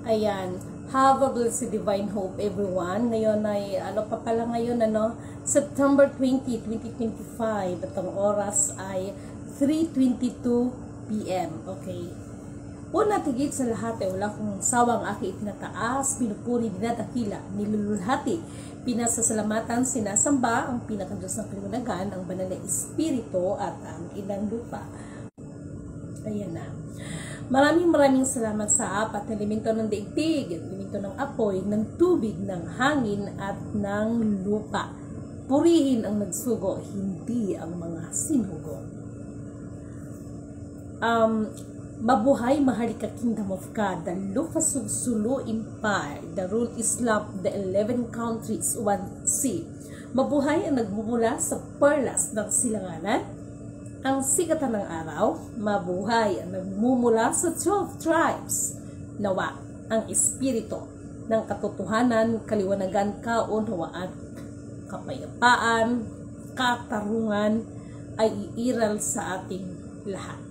Ayan. Have a blessed divine hope, everyone. Ngayon ay, ano pa pala ngayon, September 20, 2025. At ang oras ay 3:22 p.m. Okay. Una, tigit sa lahat, wala kong sawang aki itinataas, pinupuri, dinadakila, niluluhati, pinasasalamatan, sinasamba, ang pinakadiyos ng kaliwanagan, ang banal na espiritu at ang inang lupa. Ayan na. Maraming salamat sa apat na elemento ng daigdig, elemento ng apoy, ng tubig, ng hangin at ng lupa. Purihin ang nagsugo, hindi ang mga sinugo. Mabuhay, maharika Kingdom of God, the Lufasugsulu Empire, the rule is love, the 11 countries, 1 sea. Mabuhay ang nagmumula sa perlas ng silanganan, ang sikatan ng araw. Mabuhay ang nagmumula sa 12 tribes. Nawa ang espiritu ng katotohanan, kaliwanagan, kaunawaan, kapayapaan, katarungan ay iiral sa ating lahat.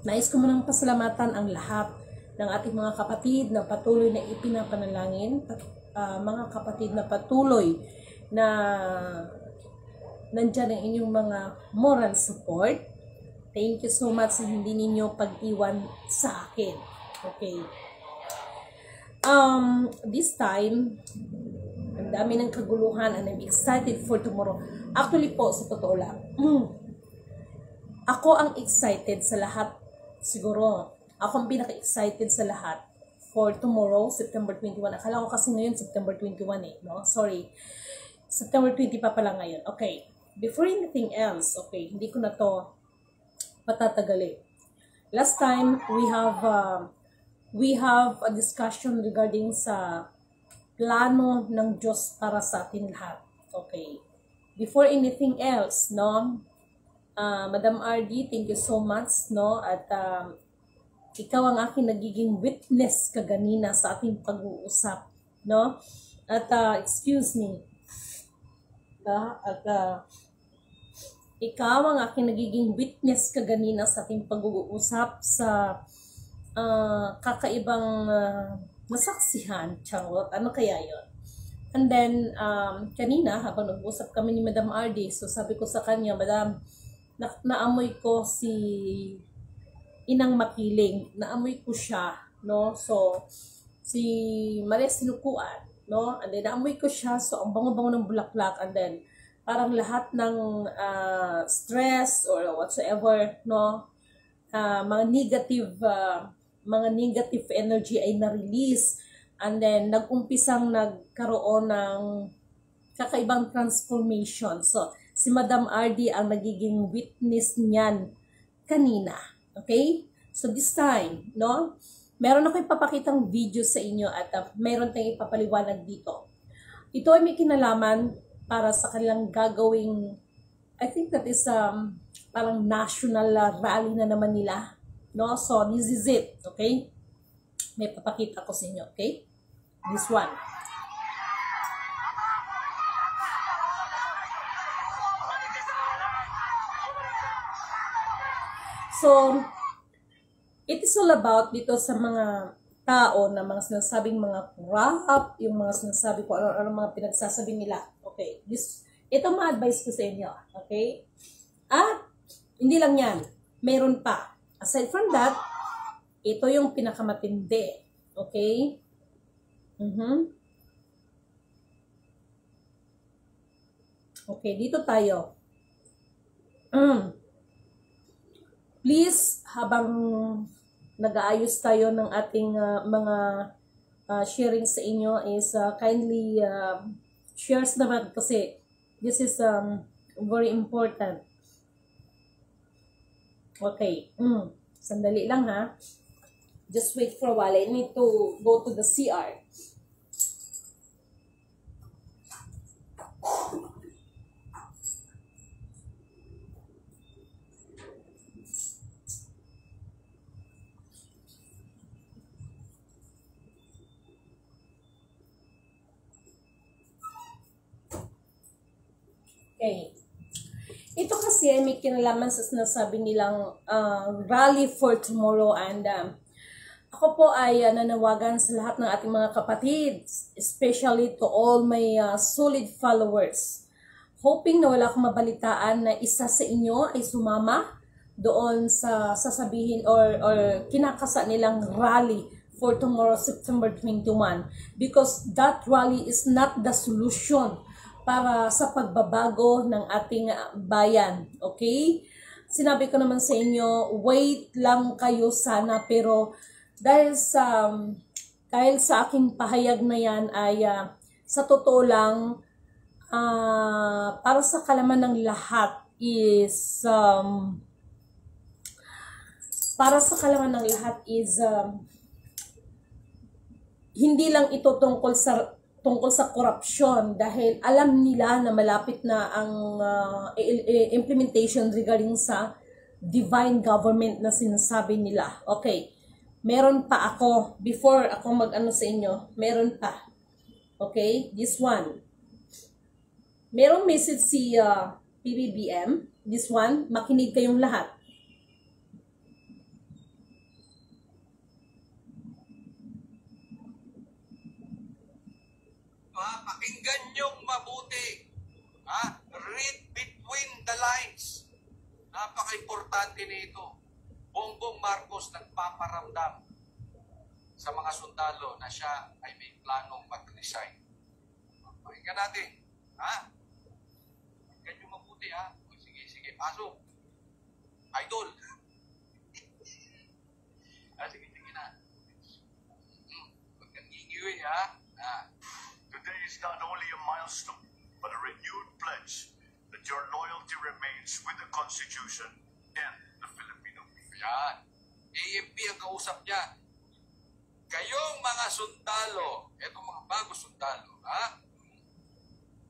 Nais ko munang pasalamatan ang lahat ng ating mga kapatid na patuloy na ipinapanalangin, mga kapatid na patuloy na nandyan ang inyong mga moral support. Thank you so much sa hindi ninyo pag-iwan sa akin. Okay. This time, ang dami ng kaguluhan and I'm excited for tomorrow. Actually po, sa totoo lang, ako ang excited sa lahat. Siguro, ako ang pinaka-excited sa lahat for tomorrow, September 21. Akala ko kasi ngayon, September 21 no? Sorry. September 20 pa pala ngayon. Okay. Before anything else, okay, hindi ko na to patatagali. Last time, we have a discussion regarding sa plano ng Diyos para sa atin lahat. Okay. Before anything else, no? Madam RD, thank you so much, no? At ikaw ang aking nagiging witness kaganina sa ating pag-uusap, no? At excuse me. Ikaw ang aking nagiging witness kaganina sa ating pag-uusap sa kakaibang masaksihan. Charot, ano kaya yon? And then, kanina, habang nag-usap kami ni Madam RD, so sabi ko sa kanya, Madam, naamoy ko si Inang Makiling, naamoy ko siya, no? So, si Maria Sinukuan, no? And then, naamoy ko siya, so ang bango-bango ng bulaklak, and then, parang lahat ng stress or whatsoever, no? Mga negative energy ay na-release, and then, nag-umpisang nagkaroon ng kakaibang transformation. So, si Madam RD ang nagiging witness niyan kanina. Okay? So this time, no? Meron ako ipapakitang video sa inyo at meron tayong ipapaliwanag dito. Ito ay may kinalaman para sa kanilang gagawing, I think that is parang national rally na naman nila. No? So this is it. Okay? May papakita ko sa inyo. Okay? This one. So, it is all about dito sa mga tao na mga sinasabing mga corrupt, yung mga sinasabi ko, ano mga pinagsasabi nila. Okay, ito mga advice ko sa inyo. Okay? At, hindi lang yan. Meron pa. Aside from that, ito yung pinakamatindi. Okay? Okay, dito tayo. Please, habang nag-aayos tayo ng ating mga sharing sa inyo is kindly shares naman kasi this is very important. Okay. Sandali lang ha. Just wait for a while. I need to go to the CR. Okay. Ito kasi ay may kinalaman sa sinasabi nilang rally for tomorrow and Ako po ay nanawagan sa lahat ng ating mga kapatid, especially to all my solid followers. Hoping na wala akong mabalitaan na isa sa inyo ay sumama doon sa sasabihin or kinakasa nilang rally for tomorrow, September 21. Because that rally is not the solution para sa pagbabago ng ating bayan. Okay? Sinabi ko naman sa inyo, wait lang kayo sana, pero dahil sa aking pahayag na yan ay sa totoo lang, para sa kalaman ng lahat is hindi lang ito tungkol sa korupsyon, dahil alam nila na malapit na ang implementation regarding sa divine government na sinasabi nila. Okay, meron pa ako, before ako mag-ano sa inyo, meron pa. Okay, this one. Merong message si PBBM, this one, makinig kayong lahat. Pakinggan niyong mabuti. Read between the lines. Napaka-importante nito. Bongbong Marcos nagpaparamdam sa mga sundalo na siya ay may planong mag-resign. Pakinggan natin. Pakinggan nyo mabuti, Sige, pasok. Idol. Sige na. Huwag kang gigiwi, Today is not only a milestone, but a renewed pledge that your loyalty remains with the Constitution and the Filipino people. Yan. AFP ang kausap niya. Kayong mga sundalo, etong mga bago sundalo,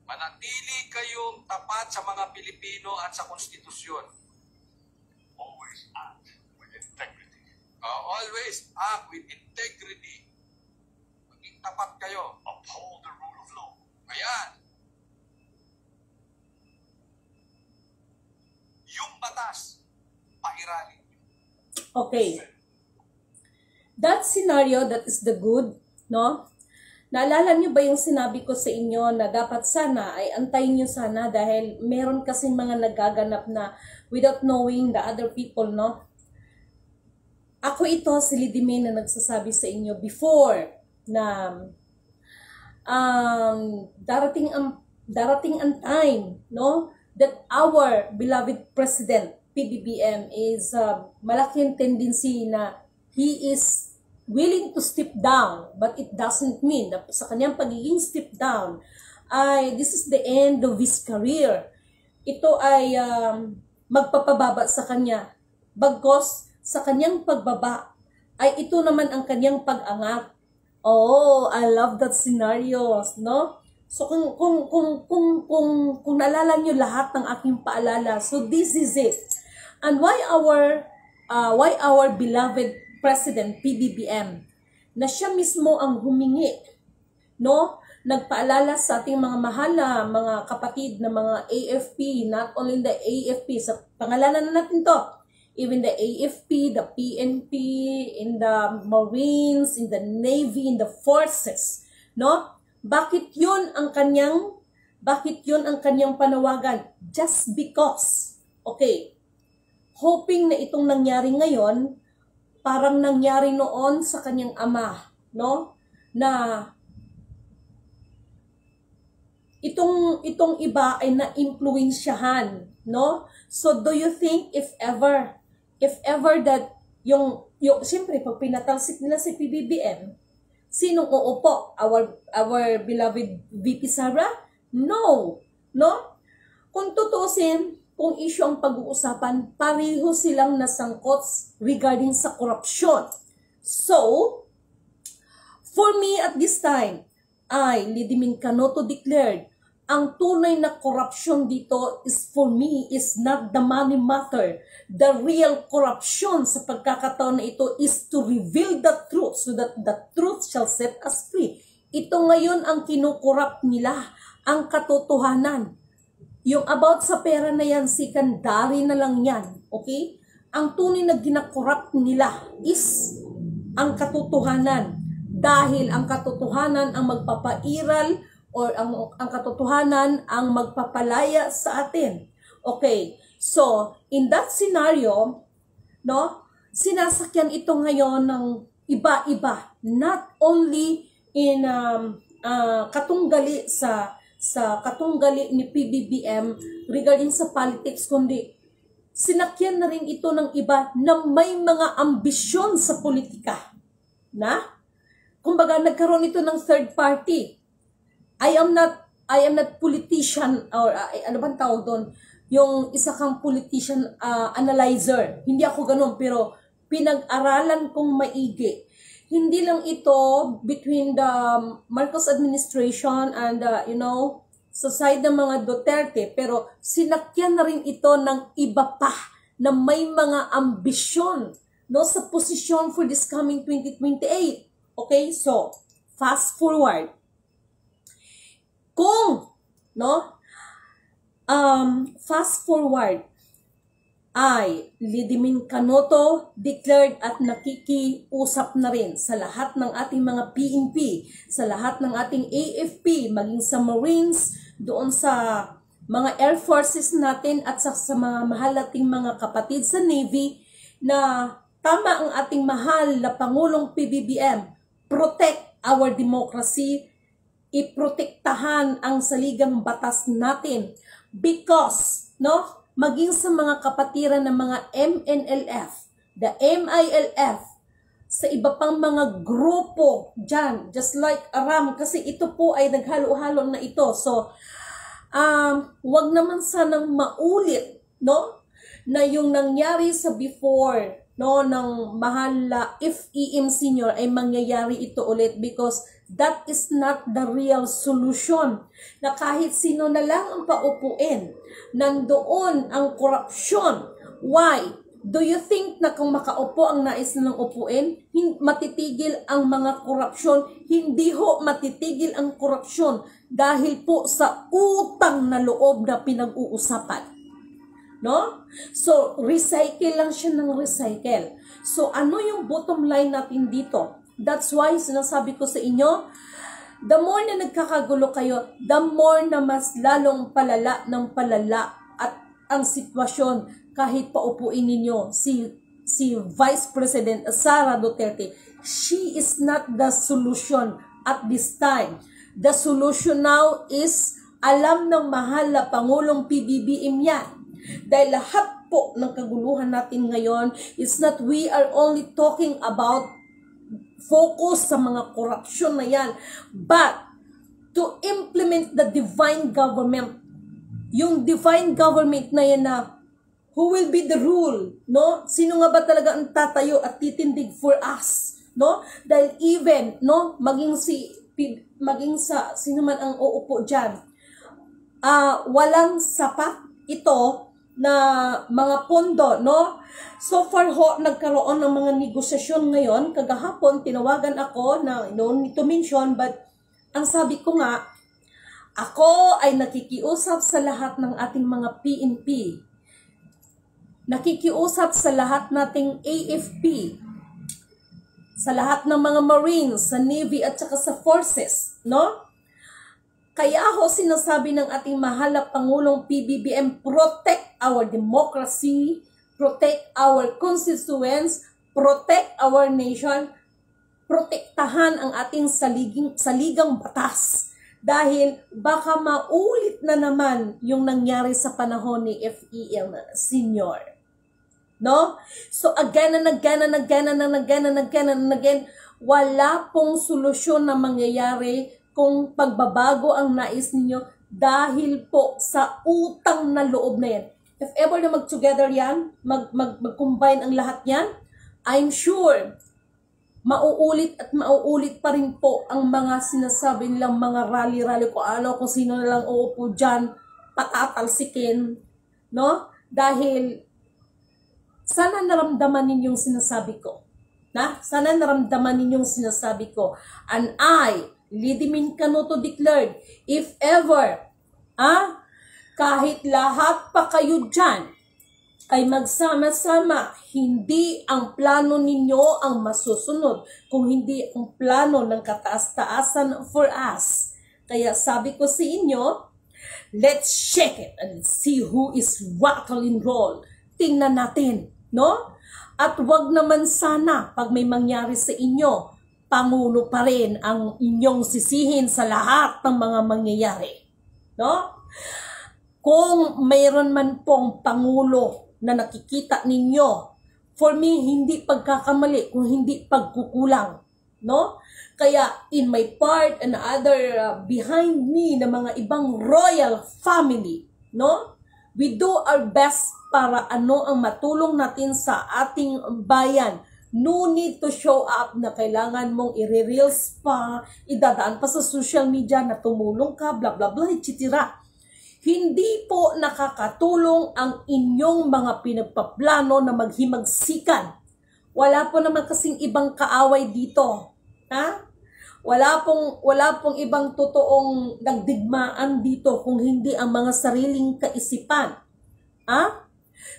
manatili kayong tapat sa mga Pilipino at sa konstitusyon. Always act with integrity. Always act with integrity. Maging tapat kayo. Uphold the rule of law. Ayan. Yung batas, pairalin. Okay. That scenario, that is the good, no? Naalala niyo ba yung sinabi ko sa inyo na dapat sana ay antayin niyo sana dahil meron kasing mga nagaganap na without knowing the other people, no? Ako ito, si Lidime, na nagsasabi sa inyo before na darating ang time, no, that our beloved President PBBM is malaking tendency na he is willing to step down, but it doesn't mean na sa kanyang pagiging step down ay this is the end of his career. Ito ay magpapababa sa kanya, bagkos sa kanyang pagbaba ay ito naman ang kanyang pag-angat. Oh, I love that scenario, no? So kung naalala niyo lahat ng aking paalala, so this is it. And why our beloved President PBBM na siya mismo ang humingi, no? Nagpaalala sa ating mga mahal na mga kapatid na mga AFP, not only the AFP, sa pangalanan na natin to, even the AFP, the PNP, in the Marines, in the Navy, in the forces, no? Bakit yun ang kanyang panawagan? Just because, okay, hoping na itong nangyari ngayon, parang nangyari noon sa kanyang ama, no? Na itong iba ay na-impluwensyahan, no? So do you think if ever that yung siyempre pag pinatalsik nila si PBBM, sinong uupo? Our beloved VP Sara? No. Kung tutusin, kung issue ang pag-uusapan, pareho silang nasangkot regarding sa korupsyon. So, for me at this time, I, Lidimin Canoto, declared, ang tunay na korupsyon dito is for me is not the money matter. The real corruption sa pagkakataon na ito is to reveal the truth so that the truth shall set us free. Ito ngayon ang kinukurap nila, ang katotohanan. Yung about sa pera na yan, secondary na lang yan. Okay? Ang tunay na ginakorrupt nila is ang katotohanan. Dahil ang katotohanan ang magpapairal or ang katotohanan ang magpapalaya sa atin. Okay, so in that scenario, no, sinasakyan ito ngayon ng iba-iba, not only in katunggali sa katunggali ni PBBM regarding sa politics, kundi sinakyan na rin ito ng iba na may mga ambisyon sa politika. Na? Kumbaga, nagkaroon ito ng third party. I am not politician, or ano bang tawag doon? Yung isa kang politician analyzer. Hindi ako ganun, pero pinag-aralan kong maigi. Hindi lang ito between the Marcos administration and, sa side ng mga Duterte, pero sinakyan na rin ito ng iba pa na may mga ambisyon, no, sa posisyon for this coming 2028. Okay, so fast forward. Kung, fast forward, ay Lidimin Canoto declared at nakikiusap na rin sa lahat ng ating mga PNP, sa lahat ng ating AFP, maging sa Marines, doon sa mga Air Forces natin at sa mga mahal nating mga kapatid sa Navy, na tama ang ating mahal na Pangulong PBBM, protect our democracy, iprotektahan ang saligang batas natin because, maging sa mga kapatiran ng mga MNLF, the MILF, sa iba pang mga grupo dyan, just like Aram, kasi ito po ay naghalo-halo na ito. So, wag naman sanang maulit, na yung nangyari sa before, ng mahal na FEM Senior ay mangyayari ito ulit, because that is not the real solution. Na kahit sino na lang ang paupuin, nandoon ang korupsyon. Why? Do you think na kung makaupo ang nais nilang upuin, matitigil ang mga korupsyon? Hindi ho matitigil ang korupsyon dahil po sa utang na loob na pinag-uusapan. So, recycle lang siya ng recycle. So, ano yung bottom line natin dito? That's why sinasabi ko sa inyo, the more na nagkakagulo kayo, the more na mas lalong palala ng palala at ang sitwasyon kahit paupuin ninyo si Vice President Sara Duterte. She is not the solution at this time. The solution now is, alam ng mahal na Pangulong PBBM yan. Dahil lahat po ng kaguluhan natin ngayon is not we are only talking about focus sa mga korupsyon na yan, but to implement the divine government. Yung divine government na yan na who will be the rule, Sino nga ba talaga ang tatayo at titindig for us, Dahil even, maging sa sino man ang uupo diyan, walang sapat ito na mga pondo, So far ho, nagkaroon ng mga negosasyon ngayon. Kagahapon, tinawagan ako na no need to mention, but ang sabi ko nga, ako ay nakikiusap sa lahat ng ating mga PNP. Nakikiusap sa lahat nating AFP. Sa lahat ng mga Marines, sa Navy at saka sa Forces, Kaya ho sinasabi ng ating mahal na Pangulong PBBM, protect our democracy, protect our constituents, protect our nation, protektahan ang ating saligang batas. Dahil baka maulit na naman yung nangyari sa panahon ni FEM Senior. So again and again, wala pong solusyon na mangyayari kung pagbabago ang nais ninyo dahil po sa utang na loob na yan. If ever na mag-together yan, mag-combine ang lahat yan, I'm sure mauulit at mauulit pa rin po ang mga sinasabi nilang mga rally-rally kung sino na lang uupo dyan, patatalsikin, Dahil sana naramdaman ninyong sinasabi ko. Sana naramdaman ninyong sinasabi ko. And I, Lidimin Canoto declared, if ever, kahit lahat pa kayo dyan, ay magsama-sama. Hindi ang plano ninyo ang masusunod, kung hindi ang plano ng kataas-taasan for us. Kaya sabi ko sa inyo, let's check it and see who is rattle and roll. Tingnan natin, no? At wag naman sana, pag may mangyari sa inyo, Pangulo pa rin ang inyong sisihin sa lahat ng mga mangyayari, no? Kung mayroon man pong Pangulo na nakikita ninyo, for me, hindi pagkakamali, kung hindi pagkukulang, no? Kaya, in my part and other behind me na mga ibang royal family, no? We do our best para ano ang matulong natin sa ating bayan. No need to show up na kailangan mong i-reels pa, idadaan pa sa social media na tumulong ka, bla bla bla, etc. Hindi po nakakatulong ang inyong mga pinagpaplano na maghimagsikan. Wala po naman kasing ibang kaaway dito. Ha? Wala pong ibang totoong nagdigmaan dito kung hindi ang mga sariling kaisipan. Ha?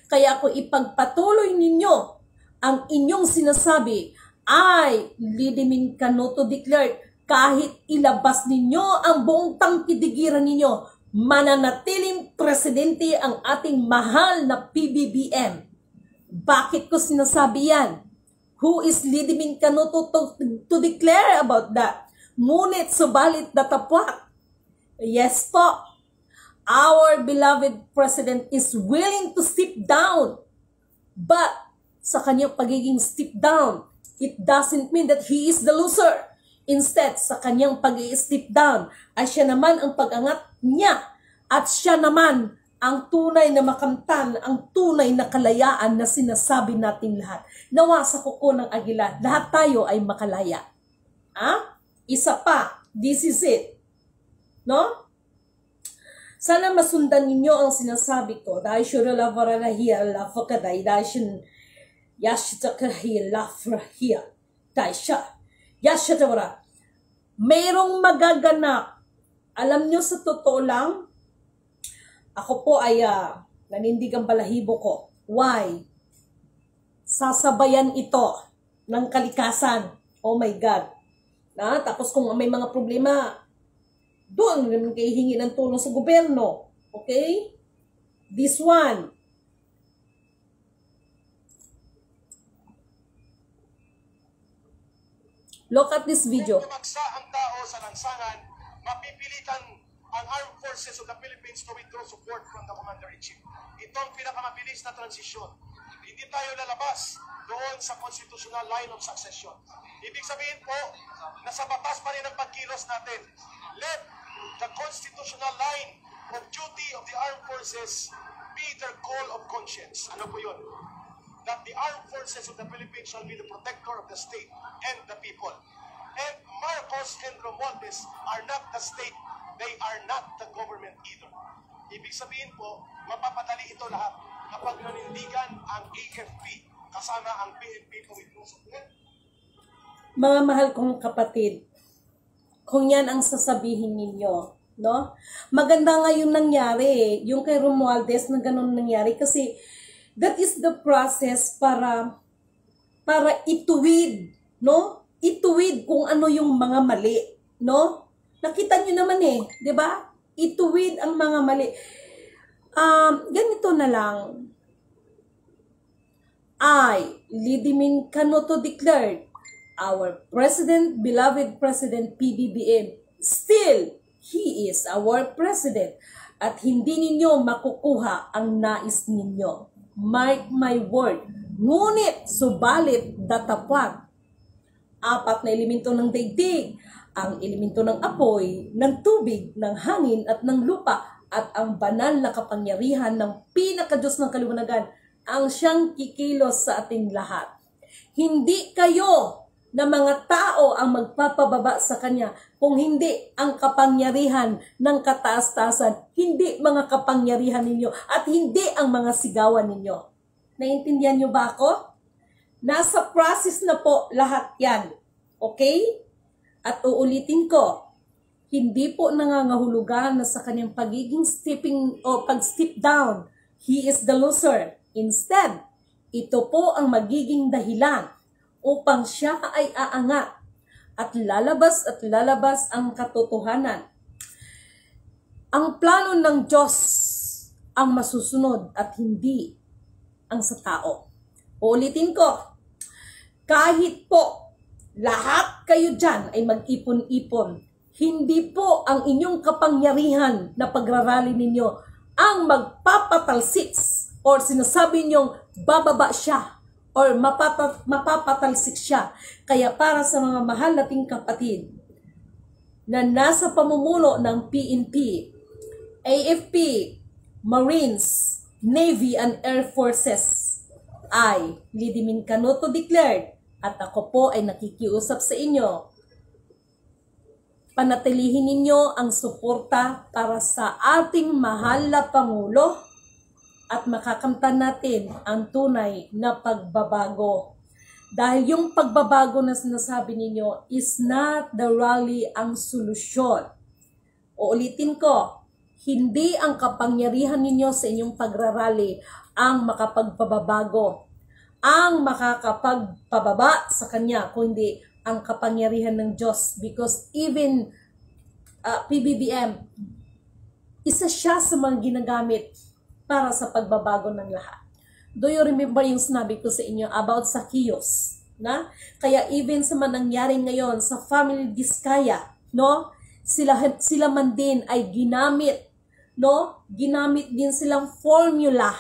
Kaya kung ipagpatuloy ninyo ang inyong sinasabi, ay Lidimin Canoto declared, kahit ilabas ninyo ang buong tangkidigiran ninyo, mananatiling presidente ang ating mahal na PBBM. Bakit ko sinasabi yan? Who is Lidimin Canoto to declare about that? Ngunit subalit datapwat. Yes po, our beloved president is willing to step down. But sa kanyang pagiging step down, it doesn't mean that he is the loser. Instead, sa kanyang pag-i-step down, ay siya naman ang pag-angat niya at siya naman ang tunay na makamtan, ang tunay na kalayaan na sinasabi natin lahat. Nawa sa kuko ng agila, lahat tayo ay makalaya. Isa pa, this is it. No? Sana masundan ninyo ang sinasabi ko. Dahil syura lavaranahiya, lafakaday, dahil syun, yashitakahiya, lafrahiya, dahil siya, yashitawara. Mayroong magaganap. Alam nyo, sa totoo lang, ako po ay nanindig ang balahibo ko. Why? Sasabayan ito ng kalikasan. Oh my God. Tapos kung may mga problema, doon naman kayo hingi ng tulong sa gobyerno. Okay? This one. Look at this video. Kung lumagsa ang tao sa lansangan, mapipilitan ang Armed Forces of the Philippines to withdraw support from the Commander-in-Chief. Ito ang pinakamabilis na transisyon. Hindi tayo lalabas doon sa constitutional line of succession. Ibig sabihin po, nasa batas pa rin ang pagkilos natin. Let the constitutional line of duty of the Armed Forces be their call of conscience. Ano po yun? That the Armed Forces of the Philippines shall be the protector of the state and the people. And Marcos and Romualdez are not the state. They are not the government either. Ibig sabihin po, mapapadali ito lahat kapag nanindigan ang AFP kasama ang PNP to withdraw support. Mga mahal kong kapatid, kung yan ang sasabihin ninyo, no? Maganda nga yung nangyari, yung kay Romualdez na ganun nangyari kasi that is the process para ituwid, no? Ituwid kung ano yung mga mali, no? Nakita nyo naman di ba? Ituwid ang mga mali. Ganito na lang. I, Lidimin Canoto declared, our President, beloved President PBBM, still, he is our President. At hindi ninyo makukuha ang nais ninyo. Mark my word. Ngunit, subalit, datapwat. 4 na elemento ng daigdig, ang elemento ng apoy, ng tubig, ng hangin at ng lupa, at ang banal na kapangyarihan ng pinakadiyos ng kaliwanagan ang siyang kikilos sa ating lahat. Hindi kayo na mga tao ang magpapababa sa Kanya, kung hindi ang kapangyarihan ng kataas-taasan, hindi mga kapangyarihan ninyo, at hindi ang mga sigawan ninyo. Naintindihan nyo ba ako? Nasa process na po lahat yan. Okay? At uulitin ko, hindi po nangangahulugan na sa kanyang pagiging pag-step down, he is the loser. Instead, ito po ang magiging dahilan upang siya ay aangat at lalabas ang katotohanan. Ang plano ng Diyos ang masusunod at hindi ang sa tao. Uulitin ko, kahit po lahat kayo dyan ay mag-ipon-ipon, hindi po ang inyong kapangyarihan na pagrarally ninyo ang magpapatalsiks or sinasabi ninyong bababa siya or mapapatalsik siya. Kaya para sa mga mahal nating kapatid na nasa pamumuno ng PNP, AFP, Marines, Navy, and Air Forces, I, Lidimin Canoto declared, at ako po ay nakikiusap sa inyo, panatilihin ninyo ang suporta para sa ating mahal na Pangulo at makakamtan natin ang tunay na pagbabago. Dahil yung pagbabago na sinasabi ninyo is not the rally ang solusyon. Uulitin ko, hindi ang kapangyarihan ninyo sa inyong pagrarally ang makapagpababago, ang makakapagpababa sa Kanya, kundi ang kapangyarihan ng Diyos. Because even PBBM, isa siya sa mga ginagamit para sa pagbabago ng lahat. Do you remember yung sinabi ko sa inyo about Zacchaeus? Na? Kaya even sa nangyari ngayon sa family Diskaya, no? Sila man din ay ginamit, no? Ginamit din silang formula,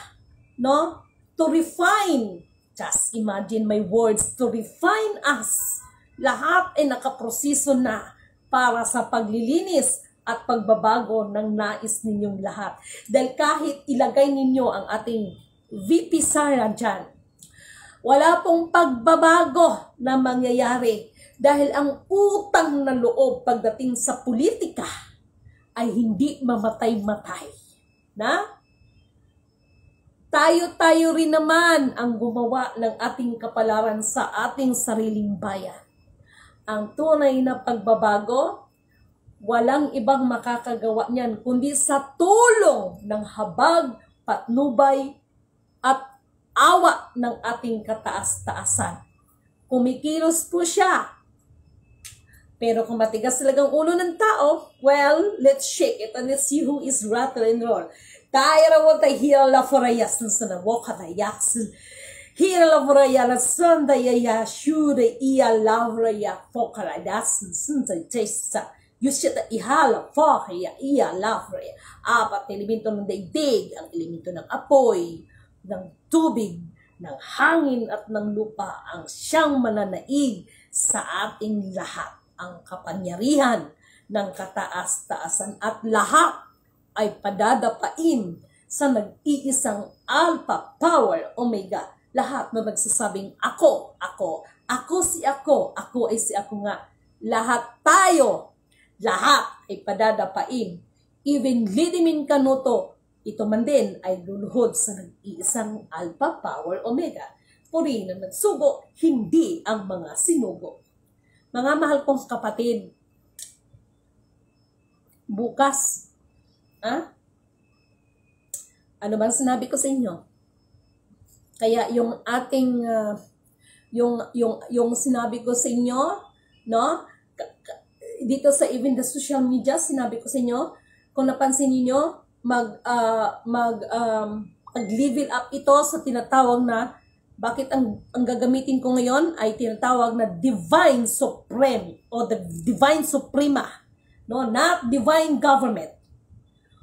no? To refine, just imagine my words, to refine us. Lahat ay nakaproseso na para sa paglilinis at pagbabago ng nais ninyong lahat. Dahil kahit ilagay ninyo ang ating VP Sara dyan, wala pong pagbabago na mangyayari dahil ang utang na loob pagdating sa politika ay hindi mamatay-matay. Na? Tayo-tayo rin naman ang gumawa ng ating kapalaran sa ating sariling bayan. Ang tunay na pagbabago, walang ibang makakagawa niyan kundi sa tulong ng habag, patnubay, at awa ng ating kataas-taasan. Kumikilos po siya. Pero kung matigas talagang ulo ng tao, well, let's shake it and let's see who is rattle and roll. Tayo rawon tayo hila forayas ng sanawoka na yaksin. Hila foraya na sandaya shure iya lavraya fokara dasin sunsay tesa. Yusyata ihala fokaya iya lavraya. Apat na elemento ng daigdig, ang elemento ng apoy, ng tubig, ng hangin at ng lupa ang siyang mananaig sa ating lahat. Ang kapangyarihan ng kataas-taasan at lahat ay padadapain sa nag-iisang Alpha Power Omega. Lahat na nagsasabing ako ay si ako nga. Lahat tayo, lahat ay padadapain. Even Lidimin Canoto, ito man din ay luluhod sa nag-iisang Alpha Power Omega. Puri na nagsugo, hindi ang mga sinugo. Mga mahal kong kapatid, bukas, ano bang sinabi ko sa inyo? Kaya yung ating, yung sinabi ko sa inyo, no? Dito sa even the social media, sinabi ko sa inyo, kung napansin niyo, mag-level up ito sa tinatawag na, bakit ang gagamitin ko ngayon ay tinatawag na Divine Supreme o the Divine Suprema, no? Not Divine Government.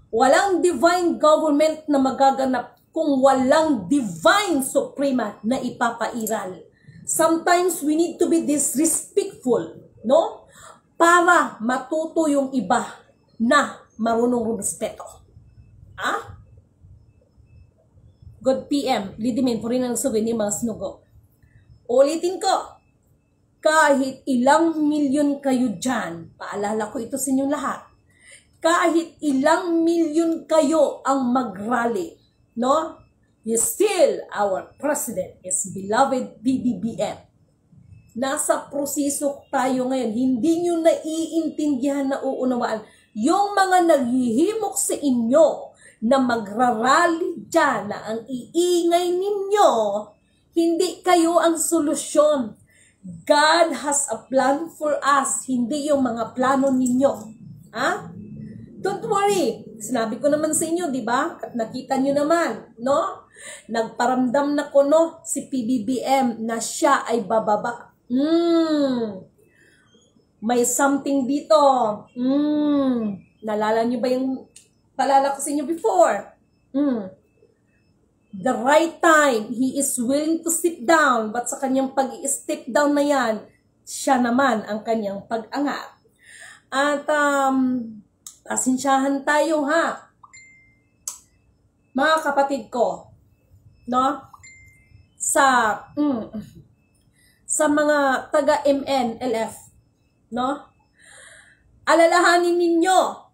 Walang Divine Government na magaganap kung walang Divine Suprema na ipapairal. Sometimes we need to be disrespectful, no? Para matuto yung iba na marunong respeto. Good PM, Lidimin, puri ng sugi ni mga sinugo. Ulitin ko, kahit ilang milyon kayo dyan, paalala ko ito sa inyong lahat, kahit ilang milyon kayo ang mag-rally, no? Still, our President is beloved BBBM. Nasa proseso tayo ngayon, hindi nyo naiintindihan na uunawaan. Yung mga naghihimok sa inyo, na magrarally dyan na ang iingay ninyo, hindi kayo ang solusyon. God has a plan for us, hindi yung mga plano ninyo. Ha? Don't worry. Sinabi ko naman sa inyo, di ba? At nakita nyo naman, no? Nagparamdam na ko, no, si PBBM na siya ay bababa. May something dito. Nalala nyo ba yung palala ko sa inyo before? The right time, he is willing to sit down, but sa kanyang pag-i-step down na yan, siya naman ang kanyang pag-angat. At, pasensyahan tayo, ha? Mga kapatid ko, no? Sa mga taga-MNLF, no? Alalahanin ninyo,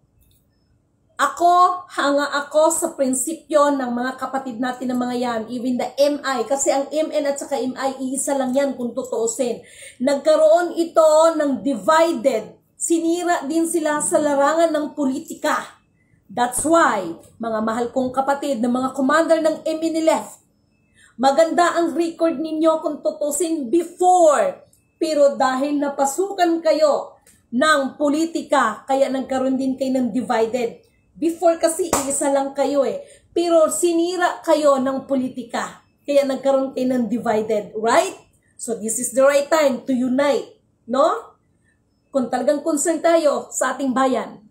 hanga ako sa prinsipyo ng mga kapatid natin ng mga yan, even the MI, kasi ang MN at saka MI, iisa lang yan kung tutuusin. Nagkaroon ito ng divided, sinira din sila sa larangan ng politika. That's why, mga mahal kong kapatid, ng mga commander ng MNLF, maganda ang record ninyo kung tutusin before, pero dahil napasukan kayo ng politika, kaya nagkaroon din kayo ng divided. Before kasi isa lang kayo pero sinira kayo ng politika, kaya nagkaroon kayo ng divided, right? So this is the right time to unite, no? Kung talagang concern tayo sa ating bayan,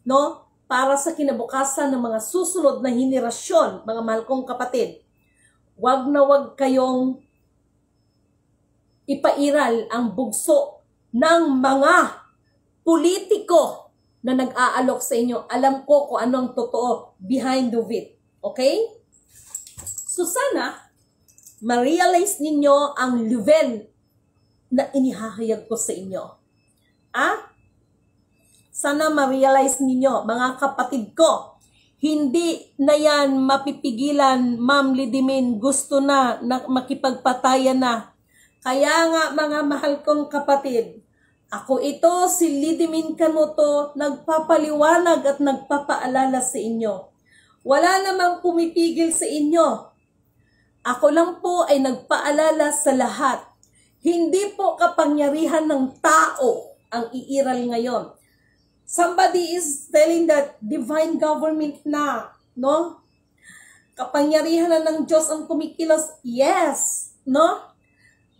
no? Para sa kinabukasan ng mga susunod na henerasyon, mga mahal kong kapatid, wag na wag kayong ipairal ang bugso ng mga politiko na nag-aalok sa inyo. Alam ko kung ano ang totoo behind of it. Okay? So sana, ma-realize ninyo ang level na inihahayag ko sa inyo. Sana ma-realize ninyo, mga kapatid ko, hindi na yan mapipigilan, Ma'am Lidimin, gusto na makipagpatayan na. Kaya nga, mga mahal kong kapatid, ako ito, si Lidimin Canuto, nagpapaliwanag at nagpapaalala sa inyo. Wala namang pumipigil sa inyo. Ako lang po ay nagpaalala sa lahat. Hindi po kapangyarihan ng tao ang iiral ngayon. Somebody is telling that divine government na, no? Kapangyarihan na ng Diyos ang kumikilos. Yes, no?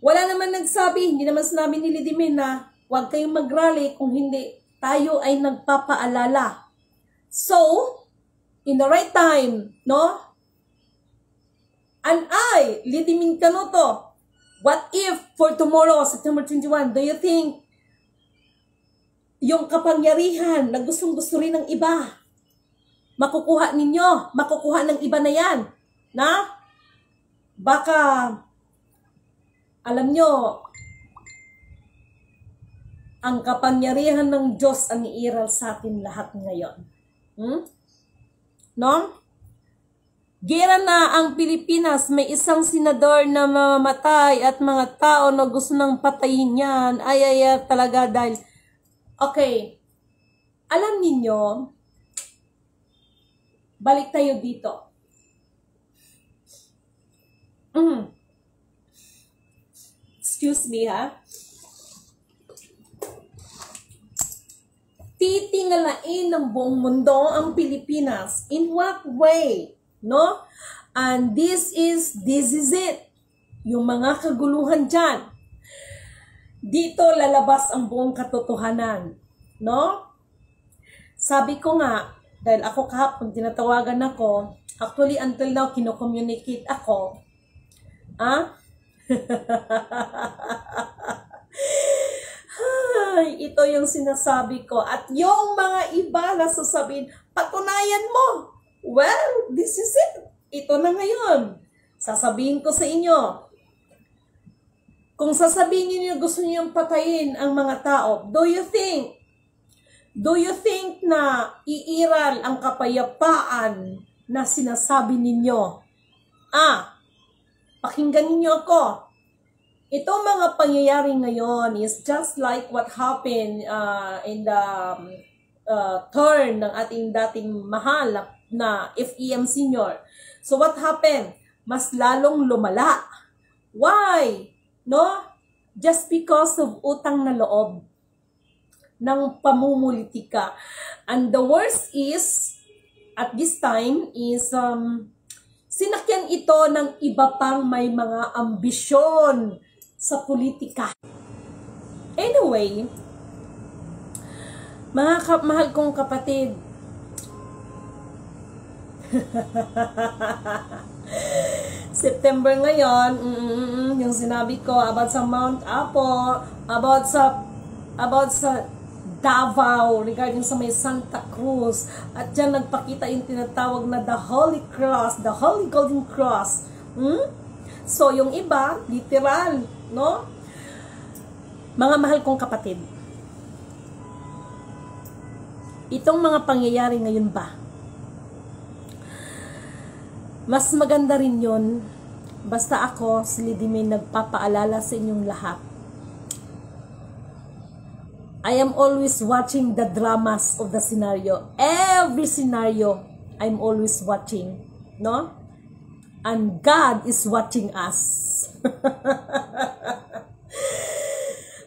Wala naman nagsabi, hindi naman sinabi ni Lidimin na huwag kayong mag-rally kung hindi tayo ay nagpapaalala. So, in the right time, no? And I, Lidimin Canuto, what if for tomorrow, September 21, do you think yung kapangyarihan na gustong-gusto rin ng iba, makukuha ninyo, makukuha ng iba na yan, na? Baka, alam nyo, ang kapangyarihan ng Diyos ang iiral sa atin lahat ngayon. No? Gira na ang Pilipinas, may isang senador na mamamatay at mga tao na gusto nang patayin yan. Ay, talaga dahil... Okay, alam ninyo, balik tayo dito. Excuse me, ha? Titingalain ng buong mundo ang Pilipinas. In what way? No? And this is it. Yung mga kaguluhan dyan. Dito lalabas ang buong katotohanan. No? Sabi ko nga, dahil ako kahapon tinatawagan ako, actually until now kino-communicate ako. Ito yung sinasabi ko. At yung mga iba na sasabihin, patunayan mo. Well, this is it. Ito na ngayon. Sasabihin ko sa inyo. Kung sasabihin niyo gusto niyong patayin ang mga tao, do you think na iiral ang kapayapaan na sinasabi ninyo? Pakinggan ninyo ako. Itong mga pangyayari ngayon is just like what happened in the turn ng ating dating mahal na na FEM senior. So what happened? Mas lalong lumala. Why? No? Just because of utang na loob ng pamumulitika. And the worst is, at this time, is sinakyan ito ng iba pang may mga ambisyon sa politika. Anyway, mga mahal kong kapatid, September ngayon, yung sinabi ko about sa Mount Apo, about sa Davao, regarding sa may Santa Cruz, at dyan nagpakita yung tinatawag na the Holy Cross, the Holy Golden Cross. So, yung iba, literal, no? Mga mahal kong kapatid, itong mga pangyayari ngayon ba, mas maganda rin yun, basta ako, si Lady May, nagpapaalala sa inyong lahat. I am always watching the dramas of the scenario. Every scenario, I'm always watching. No? And God is watching us.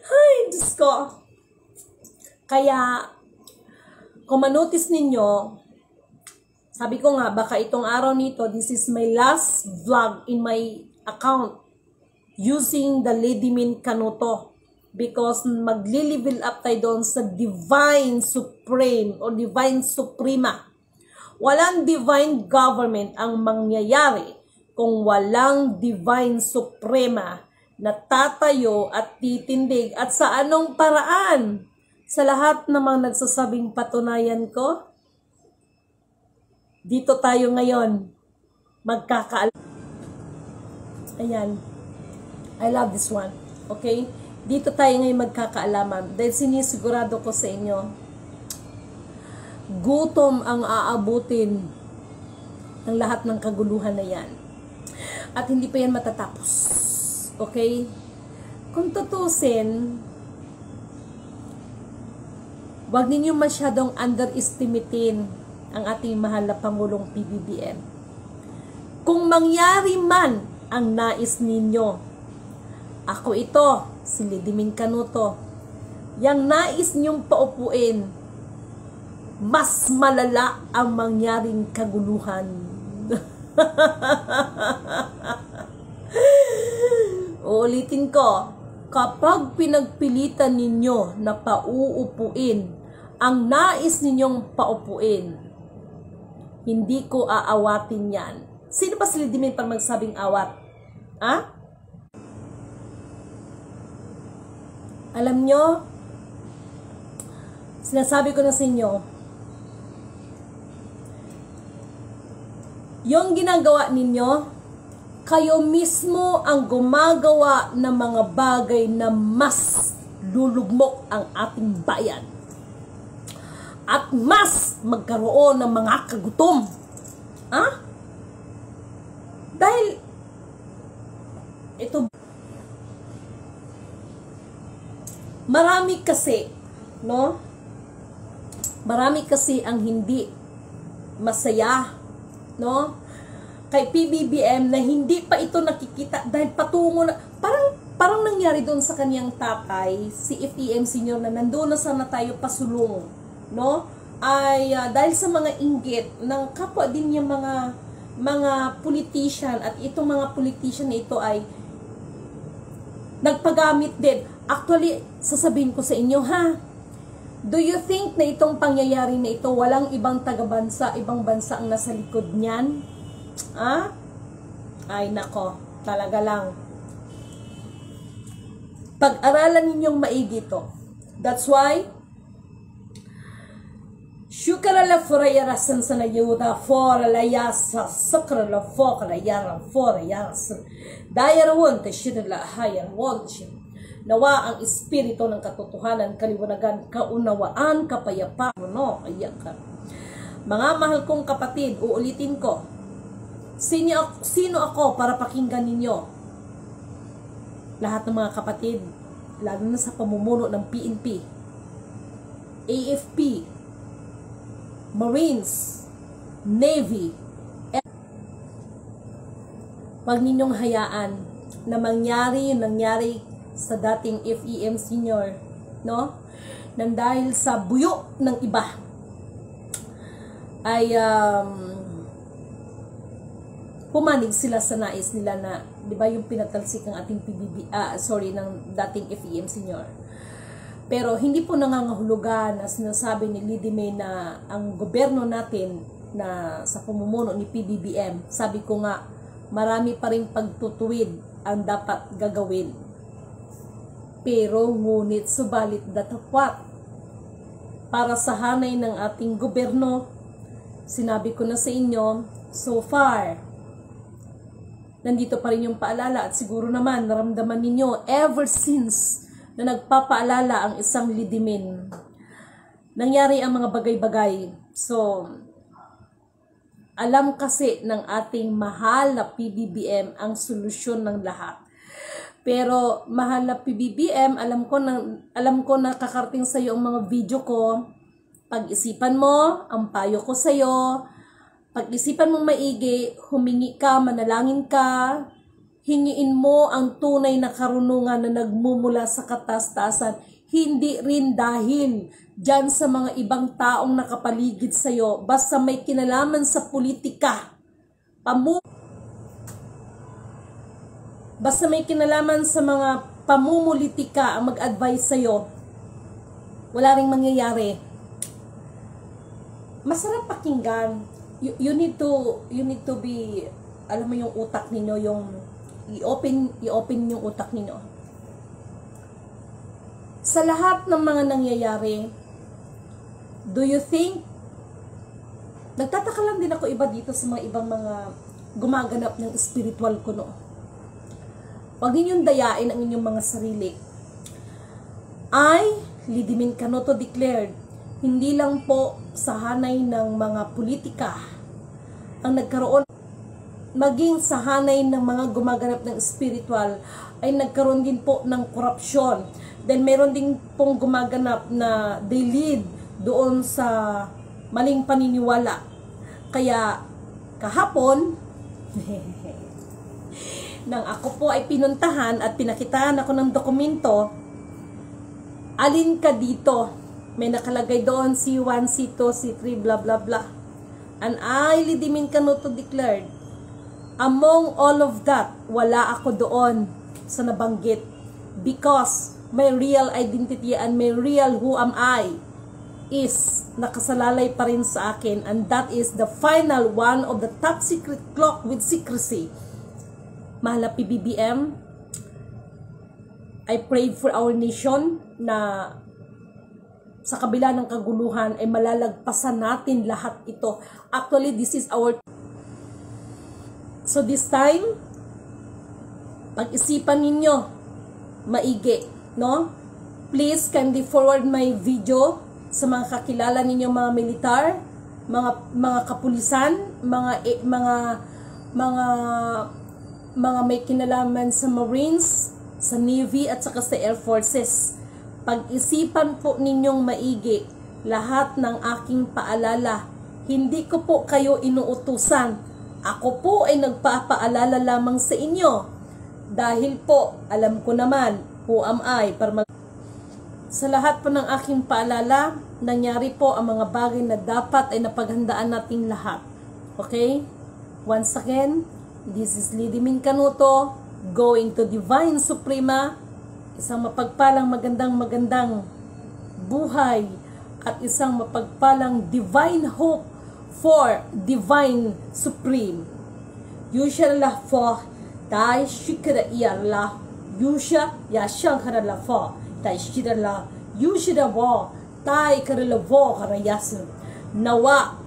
Ay, Diyos ko. Kaya, kung manotice ninyo, sabi ko nga, baka itong araw nito, this is my last vlog in my account using the Lady Min Canuto. Because magli-level up tayo doon sa Divine Supreme o Divine Suprema. Walang Divine Government ang mangyayari kung walang Divine Suprema na tatayo at titindig. At sa anong paraan? Sa lahat namang nagsasabing patunayan ko, dito tayo ngayon magkakaal. Ayan. I love this one. Okay? Dito tayo ngayon magkakaalaman. Dahil sinisigurado ko sa inyo, gutom ang aabutin ng lahat ng kaguluhan na yan. At hindi pa yan matatapos. Okay? Kung tutusin, wag ninyong masyadong underestimatein ang ating mahal na Pangulong PBBM. Kung mangyari man ang nais ninyo, ako ito, si Lady Min Canuto, yang nais niyong paupuin, mas malala ang mangyaring kaguluhan. Uulitin ko, kapag pinagpilitan ninyo na pauupuin ang nais ninyong paupuin, hindi ko aawatin yan. Sino ba si Lady Min para magsabing awat? Ha? Alam nyo, sinasabi ko na sa inyo, yung ginagawa ninyo, kayo mismo ang gumagawa ng mga bagay na mas lulugmok ang ating bayan. At mas magkaroon ng mga kagutom. Ha? Dahil, ito, marami kasi, no? Marami kasi ang hindi masaya, no? Kay PBBM na hindi pa ito nakikita dahil patungo na, parang nangyari doon sa kaniyang tatay, si FEM senior na nandoon na sana tayo pasulong, no? Ay dahil sa mga inggit ng kapwa din niya mga politician, at itong mga politician na ito ay nagpagamit din. Actually, sasabihin ko sa inyo, ha? Do you think na itong pangyayari na ito, walang ibang taga-bansa, ibang bansa ang nasa likod niyan? Ha? Ay, nako. Talaga lang. Pag-aralan ninyong maigi ito. That's why, Shukrala forayara sansana yuda forala yasa sakrala fokala yara fora yasa dayar wonte shirla hayar wonte. Nawa ang espiritu ng katotohanan, kaliwanagan, kaunawaan, kapayapaan, no? Ayan ka. Mga mahal kong kapatid, uulitin ko, sino ako para pakinggan ninyo? Lahat ng mga kapatid, lalo na sa pamumuno ng PNP, AFP, Marines, Navy. Huwag ninyong hayaan na mangyari yung nangyari sa dating FEM senior, no? Nang dahil sa buyo ng iba ay pumanig sila sa nais nila na, di ba, yung pinatalsik ng ating ng dating FEM senior. Pero hindi po nangangahulugan na sinasabi ni Lady May na ang gobyerno natin na sa pamumuno ni PBBM, sabi ko nga, marami pa rin pagtutuwid ang dapat gagawin. Pero ngunit subalit datapwat para sa hanay ng ating gobyerno, sinabi ko na sa inyo, so far, nandito pa rin yung paalala at siguro naman naramdaman ninyo ever since na nagpapaalala ang isang lidimin. Nangyari ang mga bagay-bagay. So, alam kasi ng ating mahal na PBBM ang solusyon ng lahat. Pero mahal na PBBM, alam ko na kakarating sa iyo ang mga video ko. Pag-isipan mo, ang payo ko sa iyo. Pag-isipan mong maigi, humingi ka, manalangin ka, hingiin mo ang tunay na karunungan na nagmumula sa kataas-taasan. Hindi rin dahil dyan sa mga ibang taong nakapaligid sa iyo, basta may kinalaman sa politika, basta may kinalaman sa mga pamumulitika ang mag-advise sa iyo, wala ring mangyayari. Masarap pakinggan. You need to be, alam mo yung utak ninyo, yung i-open yung utak ninyo. Sa lahat ng mga nangyayari, do you think, nagtataka lang din ako iba dito sa mga ibang mga gumaganap ng spiritual kuno. Huwag ninyong dayain ang inyong mga sarili. I, Lidimin Canoto declared, hindi lang po sa hanay ng mga politika ang nagkaroon, maging sa hanay ng mga gumaganap ng spiritual ay nagkaroon din po ng korupsyon. Then meron din pong gumaganap na they lead doon sa maling paniniwala. Kaya kahapon nang ako po ay pinuntahan at pinakitaan ako ng dokumento, alin ka dito? May nakalagay doon C1, C2, C3, blah blah blah. And I, Lidimin Canoto declared, among all of that, wala ako doon sa nabanggit. Because my real identity and my real who am I is nakasalalay pa rin sa akin, and that is the final one of the top secret clock with secrecy. Mahal na PBBM, I prayed for our nation na sa kabila ng kaguluhan ay malalagpasan natin lahat ito. Actually, this is our... So this time, pag-isipan ninyo maigi, no? Please kindly forward my video sa mga kakilala ninyo, mga militar, mga kapulisan, mga may kinalaman sa Marines, sa Navy at saka sa Air Forces. Pag-isipan po ninyong maigi lahat ng aking paalala. Hindi ko po kayo inuutusan. Ako po ay nagpapaalala lamang sa inyo. Dahil po, alam ko naman, who am I? Sa lahat po ng aking paalala, nangyari po ang mga bagay na dapat ay napaghandaan nating lahat. Okay? Once again, this is Lidimin Canoto, going to Divine Suprema. Isang mapagpalang magandang buhay at isang mapagpalang divine hope for Divine Supreme. Yusha la fo, tai shikara iyarla, yusha ya shankara la fo, tai shikara la, yusha da wo, tai kara la vo kara yasin. Nawa